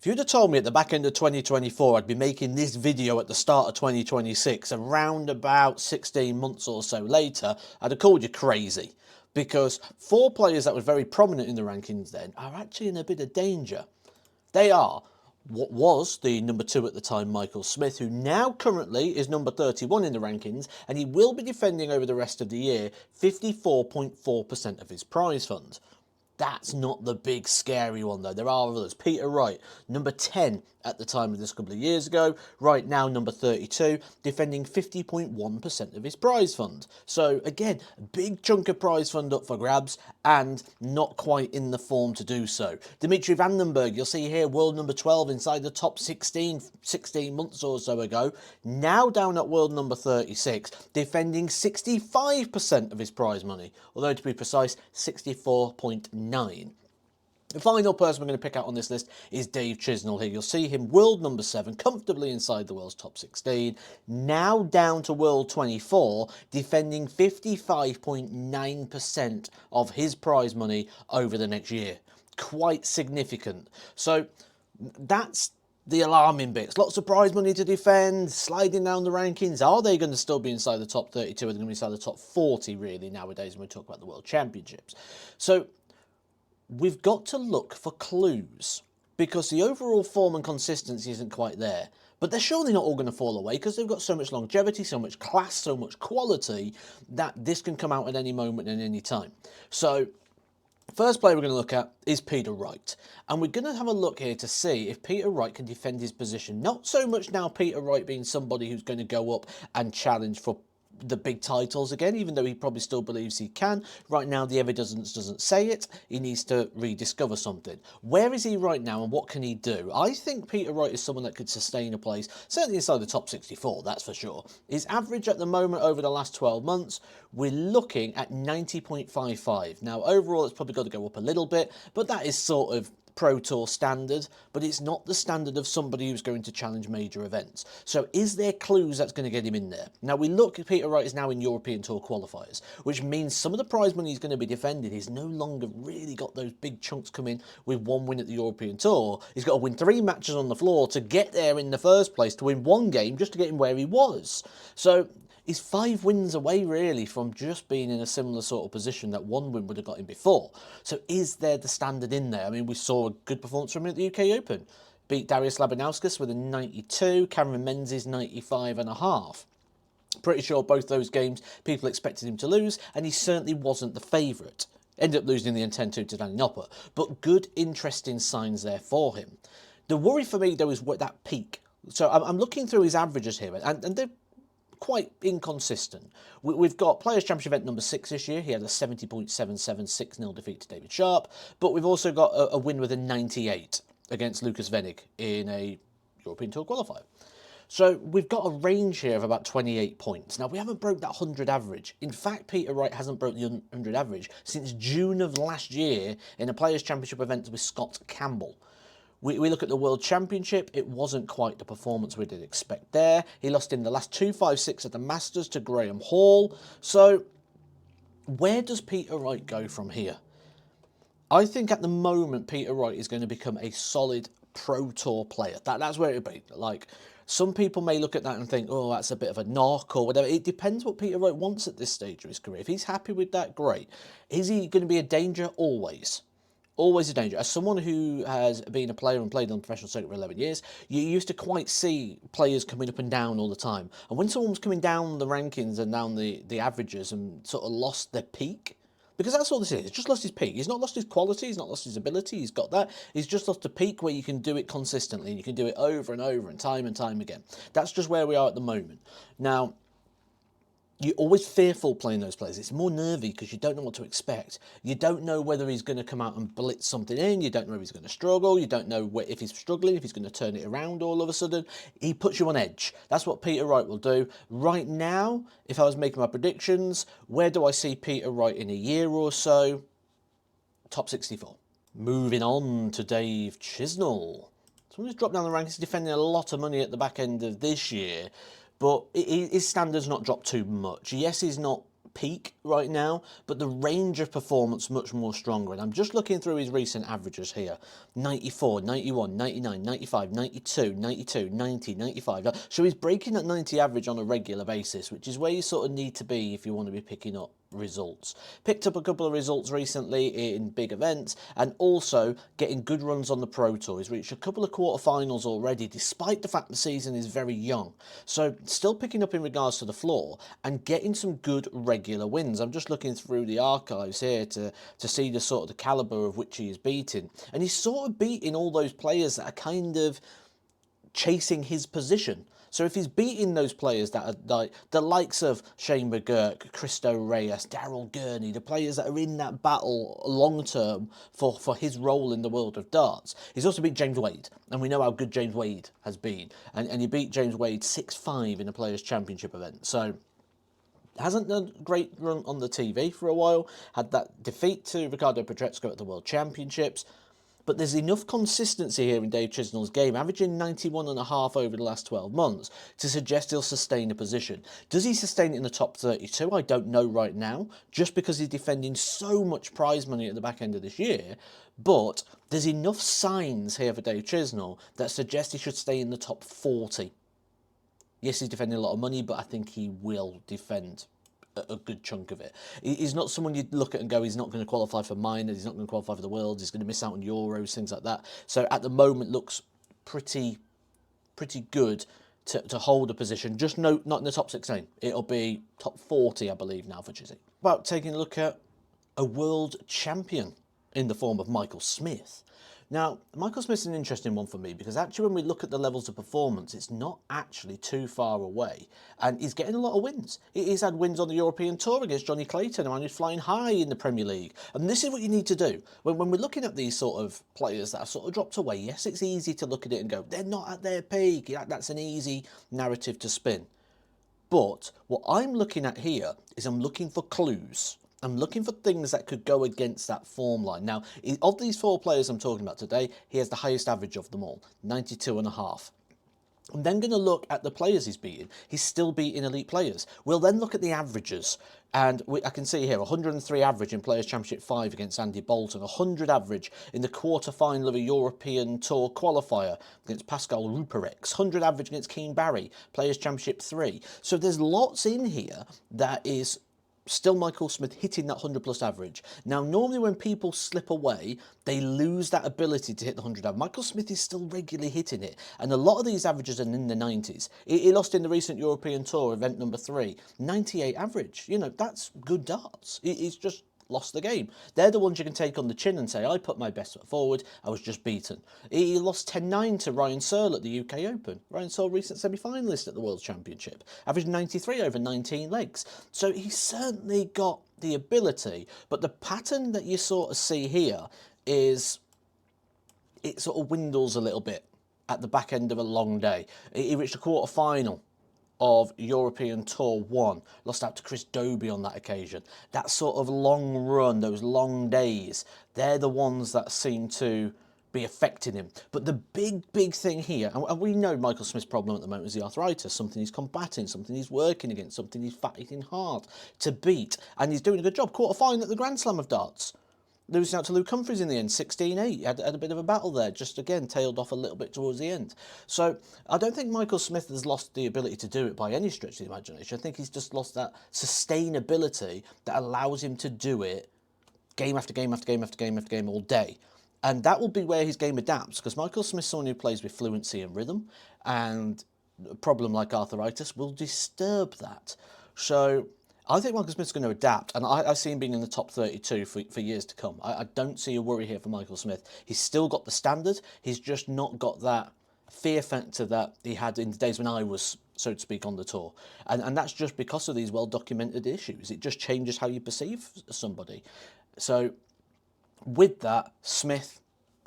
If you'd have told me at the back end of 2024 I'd be making this video at the start of 2026, around about 16 months or so later, I'd have called you crazy. Because 4 players that were very prominent in the rankings then are actually in a bit of danger. They are what was the number 2 at the time, Michael Smith, who now currently is number 31 in the rankings, and he will be defending over the rest of the year 54.4% of his prize fund. That's not the big scary one though. There are others. Peter Wright, number 10 at the time of this couple of years ago. Right now, number 32, defending 50.1% of his prize fund. So again, a big chunk of prize fund up for grabs and not quite in the form to do so. Dimitri Bergh, you'll see here, world number 12 inside the top 16 months or so ago. Now down at world number 36, defending 65% of his prize money. Although to be precise, 64.9. The final person we're going to pick out on this list is Dave Chisnall here. You'll see him world number 7, comfortably inside the world's top 16, now down to world 24, defending 55.9% of his prize money over the next year. Quite significant. So that's the alarming bits. Lots of prize money to defend, sliding down the rankings. Are they going to still be inside the top 32? Are they going to be inside the top 40 really nowadays when we talk about the World Championships? So we've got to look for clues because the overall form and consistency isn't quite there. But they're surely not all going to fall away because they've got so much longevity, so much class, so much quality that this can come out at any moment and any time. So first player we're going to look at is Peter Wright. And we're going to have a look here to see if Peter Wright can defend his position. Not so much now Peter Wright being somebody who's going to go up and challenge for the big titles again, even though he probably still believes he can. Right now the evidence doesn't say it. He needs to rediscover something. Where is he right now and what can he do? I think Peter Wright is someone that could sustain a place, certainly inside the top 64, that's for sure. His average at the moment over the last 12 months, we're looking at 90.55. Now overall it's probably got to go up a little bit, but that is sort of Pro Tour standard, but it's not the standard of somebody who's going to challenge major events. So is there clues that's going to get him in there? Now we look at Peter Wright is now in European Tour qualifiers, which means some of the prize money he's going to be defended. He's no longer really got those big chunks coming with 1 win at the European Tour. He's got to win 3 matches on the floor to get there in the first place, to win 1 game just to get him where he was. So he's 5 wins away really from just being in a similar sort of position that 1 win would have got him before. So is there the standard in there? I mean, we saw a good performance from him at the UK Open. Beat Darius Labanauskas with a 92, Cameron Menzies 95.5. Pretty sure both those games people expected him to lose, and he certainly wasn't the favourite. Ended up losing the 10-2 to Danny Noppert, but good, interesting signs there for him. The worry for me though is what that peak. So I'm looking through his averages here, and they're quite inconsistent. We've got Players' Championship event number 6 this year. He had a 70.77 6-0 defeat to David Sharp, but we've also got a win with a 98 against Lucas Venig in a European Tour qualifier. So we've got a range here of about 28 points. Now we haven't broke that 100 average. In fact, Peter Wright hasn't broke the 100 average since June of last year in a Players' Championship event with Scott Campbell. We look at the World Championship, it wasn't quite the performance we did expect there. He lost in the last 2-5-6 at the Masters to Graham Hall. So where does Peter Wright go from here? I think at the moment Peter Wright is going to become a solid Pro Tour player. That's where it would be. Like, some people may look at that and think, oh, that's a bit of a knock or whatever. It depends what Peter Wright wants at this stage of his career. If he's happy with that, great. Is he going to be a danger? Always. Always a danger. As someone who has been a player and played on the professional circuit for 11 years, you used to quite see players coming up and down all the time. And when someone was coming down the rankings and down the averages and sort of lost their peak, because that's all this is, he's just lost his peak. He's not lost his quality, he's not lost his ability, he's got that. He's just lost a peak where you can do it consistently and you can do it over and over and time again. That's just where we are at the moment. Now, you're always fearful playing those players. It's more nervy because you don't know what to expect. You don't know whether he's going to come out and blitz something in. You don't know if he's going to struggle. You don't know if he's struggling, if he's going to turn it around all of a sudden. He puts you on edge. That's what Peter Wright will do. Right now, if I was making my predictions, where do I see Peter Wright in a year or so? Top 64. Moving on to Dave Chisnall. Someone who's dropped down the rankings, defending a lot of money at the back end of this year. But his standards not dropped too much. Yes, he's not peak right now, but the range of performance much more stronger. And I'm just looking through his recent averages here. 94, 91, 99, 95, 92, 92, 90, 95. So he's breaking that 90 average on a regular basis, which is where you sort of need to be if you want to be picking up results. Picked up a couple of results recently in big events, and also getting good runs on the Pro Tour. He's reached a couple of quarterfinals already, despite the fact the season is very young. So still picking up in regards to the floor and getting some good regular wins. I'm just looking through the archives here to see the sort of the caliber of which he is beating, and he's sort of beating all those players that are kind of chasing his position. So if he's beating those players that are like the likes of Shane Bergh, Cristo Reyes, Daryl Gurney, the players that are in that battle long term for his role in the world of darts, he's also beat James Wade, and we know how good James Wade has been, and he beat James Wade 6-5 in a Players' Championship event. So hasn't done a great run on the TV for a while, had that defeat to Ricardo Pietreczko at the World Championships, but there's enough consistency here in Dave Chisnall's game, averaging 91.5 over the last 12 months, to suggest he'll sustain a position. Does he sustain it in the top 32? I don't know right now, just because he's defending so much prize money at the back end of this year, but there's enough signs here for Dave Chisnall that suggest he should stay in the top 40. Yes, he's defending a lot of money, but I think he will defend a good chunk of it. He's not someone you'd look at and go, he's not going to qualify for minors, he's not going to qualify for the Worlds, he's going to miss out on Euros, things like that. So at the moment looks pretty good to hold a position. Just not in the top 16. It'll be top 40, I believe, now for Chizzy. About taking a look at a world champion in the form of Michael Smith. Now, Michael Smith's an interesting one for me, because actually when we look at the levels of performance, it's not actually too far away, and he's getting a lot of wins. He's had wins on the European Tour against Johnny Clayton, and he's flying high in the Premier League. And this is what you need to do. When we're looking at these sort of players that have sort of dropped away, yes, it's easy to look at it and go, they're not at their peak. That's an easy narrative to spin. But what I'm looking at here is I'm looking for clues. I'm looking for things that could go against that form line. Now, of these 4 players I'm talking about today, he has the highest average of them all, 92.5. I'm then going to look at the players he's beaten. He's still beating elite players. We'll then look at the averages. And I can see here 103 average in Players' Championship 5 against Andy Bolton, 100 average in the quarter-final of a European Tour qualifier against Pascal Ruperex, 100 average against Keane Barry, Players' Championship 3. So there's lots in here that is still Michael Smith hitting that 100 plus average. Now, normally when people slip away, they lose that ability to hit the 100 average. Michael Smith is still regularly hitting it, and a lot of these averages are in the 90s. He lost in the recent European Tour, event number 3, 98 average. You know, that's good darts. He's just lost the game. They're the ones you can take on the chin and say, I put my best foot forward, I was just beaten. He lost 10-9 to Ryan Searle at the UK Open. Ryan Searle, recent semi-finalist at the World Championship. Averaged 93 over 19 legs. So he's certainly got the ability, but the pattern that you sort of see here is it sort of dwindles a little bit at the back end of a long day. He reached a quarter-final of European Tour 1, lost out to Chris Dobie on that occasion. That sort of long run, those long days, they're the ones that seem to be affecting him. But the big thing here, and we know Michael Smith's problem at the moment is the arthritis, something he's combating, something he's working against, something he's fighting hard to beat, and he's doing a good job. Quarter-final at the Grand Slam of darts. Losing out to Luke Humphries in the end, 16-8. Had a bit of a battle there, just again tailed off a little bit towards the end. So I don't think Michael Smith has lost the ability to do it by any stretch of the imagination. I think he's just lost that sustainability that allows him to do it game after game after game after game after game all day. And that will be where his game adapts, because Michael Smith's someone who plays with fluency and rhythm, and a problem like arthritis will disturb that. So I think Michael Smith's going to adapt, and I see him being in the top 32 for years to come. I don't see a worry here for Michael Smith. He's still got the standard, he's just not got that fear factor that he had in the days when I was, so to speak, on the tour. And that's just because of these well-documented issues. It just changes how you perceive somebody. So with that, Smith,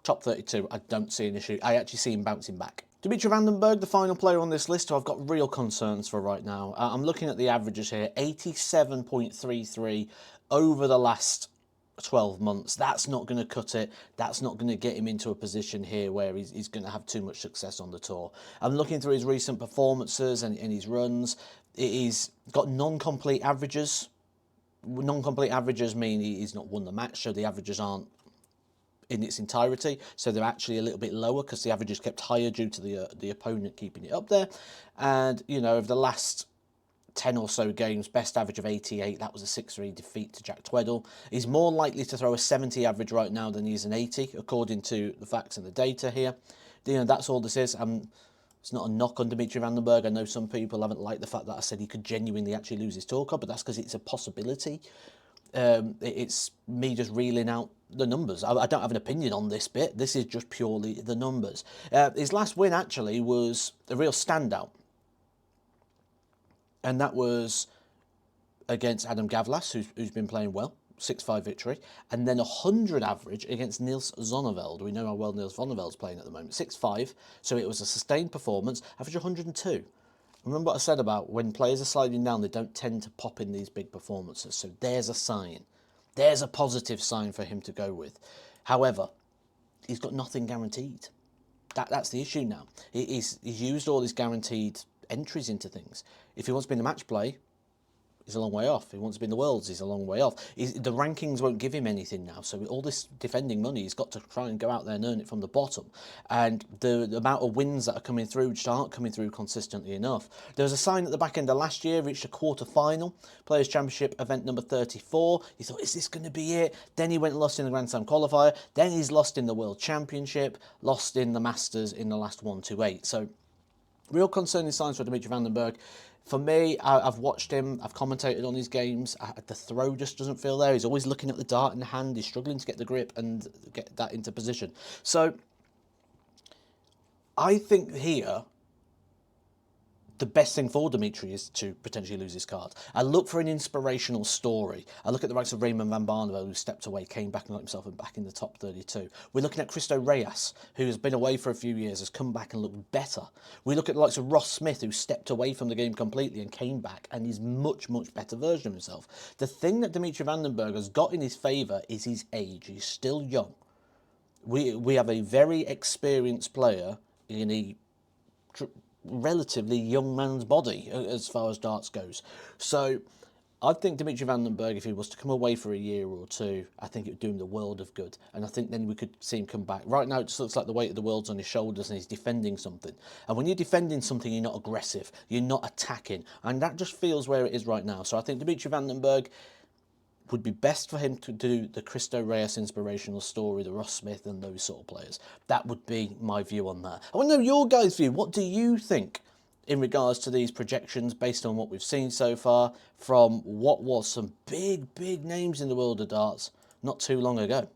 top 32, I don't see an issue. I actually see him bouncing back. Dimitri van den Bergh, the final player on this list, who I've got real concerns for right now. I'm looking at the averages here, 87.33 over the last 12 months. That's not going to cut it. That's not going to get him into a position here where he's going to have too much success on the tour. I'm looking through his recent performances and his runs. He's got non-complete averages non-complete averages mean he's not won the match, so the averages aren't in its entirety, so they're actually a little bit lower because the averages kept higher due to the opponent keeping it up there. And you know, over the last 10 or so games, best average of 88, that was a 6-3 defeat to Jack Tweddle. He's more likely to throw a 70 average right now than he is an 80, according to the facts and the data here. You know, that's all this is. It's not a knock on Dimitri van den Bergh. I know some people haven't liked the fact that I said he could genuinely actually lose his tour card, but that's because it's a possibility. It's me just reeling out the numbers. I don't have an opinion on this bit. This is just purely the numbers. His last win actually was a real standout, and that was against Adam Gavlas, who's been playing well. 6-5 victory, and then 100 average against Niels Zonneveld. We know how well Niels Zonneveld's playing at the moment. 6-5, so it was a sustained performance. Average 102. Remember what I said about when players are sliding down, they don't tend to pop in these big performances. So there's a sign. There's a positive sign for him to go with. However, he's got nothing guaranteed. That's the issue now. He's used all his guaranteed entries into things. If he wants to be in the match play, he's a long way off. If he wants to be in the Worlds, he's a long way off. The rankings won't give him anything now. So all this defending money, he's got to try and go out there and earn it from the bottom. And the amount of wins that are coming through just aren't coming through consistently enough. There was a sign at the back end of last year, reached a quarter-final, Players' Championship event number 34. He thought, is this going to be it? Then he went and lost in the Grand Slam qualifier. Then he's lost in the World Championship, lost in the Masters in the last 1-8. So real concerning signs for Dimitri van den Bergh. For me, I've watched him, I've commentated on his games, the throw just doesn't feel there. He's always looking at the dart in the hand, he's struggling to get the grip and get that into position. So, I think here, the best thing for Dimitri is to potentially lose his card. I look for an inspirational story. I look at the likes of Raymond van Barneveld, who stepped away, came back and got himself back in the top 32. We're looking at Cristo Reyes, who has been away for a few years, has come back and looked better. We look at the likes of Ross Smith, who stepped away from the game completely and came back and is much, much better version of himself. The thing that Dimitri van den Bergh has got in his favour is his age. He's still young. We have a very experienced player in a relatively young man's body as far as darts goes. So I think Dimitri van den Bergh, if he was to come away for a year or two, I think it would do him the world of good. And I think then we could see him come back. Right now, it just looks like the weight of the world's on his shoulders and he's defending something. And when you're defending something, you're not aggressive. You're not attacking. And that just feels where it is right now. So I think Dimitri van den Bergh would be best for him to do the Cristo Reyes inspirational story, the Ross Smith and those sort of players. That would be my view on that. I want to know your guys' view. What do you think in regards to these projections based on what we've seen so far from what was some big, big names in the world of darts not too long ago?